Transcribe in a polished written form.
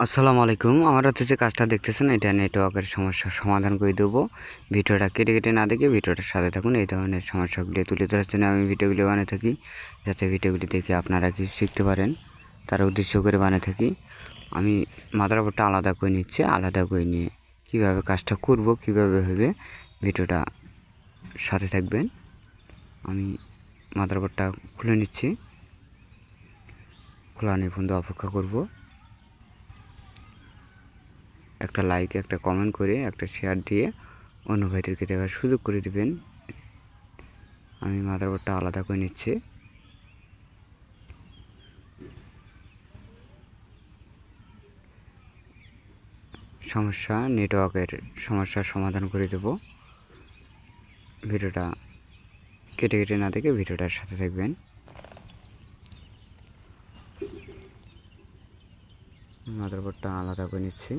আসসালামু আলাইকুম। আমার হচ্ছে যে কাজটা দেখতেছেন, এটা নেটওয়ার্কের সমস্যার সমাধান করে দেবো। ভিডিওটা কেটে কেটে না দেখে ভিডিওটার সাথে থাকুন। এই ধরনের সমস্যাগুলি তুলে ধরার জন্য আমি ভিডিওগুলি বানিয়ে থাকি, যাতে ভিডিওগুলি দেখে আপনারা কিছু শিখতে পারেন, তার উদ্দেশ্য করে বানিয়ে থাকি। আমি মাদারবোর্ডটা আলাদা করে নিচ্ছি, আলাদা করে নিয়ে কীভাবে কাজটা করব, কীভাবে হবে, ভিডিওটা সাথে থাকবেন। আমি মাদারবোর্ডটা খুলে নিচ্ছি, খোলা নিয়ে পর্যন্ত অপেক্ষা করব। একটা লাইক, একটা কমেন্ট করে, একটা শেয়ার দিয়ে অন্য ভাইদেরকে দেখার সুযোগ করে দেবেন। আমি মাদারবোর্ডটা আলাদা করে নিচ্ছি। নেটওয়ার্কের সমস্যার সমাধান করে দেব। ভিডিওটা কেটে কেটে না দেখে ভিডিওটার সাথে থাকবেন। মাদারবোর্ডটা আলাদা করে নিচ্ছি।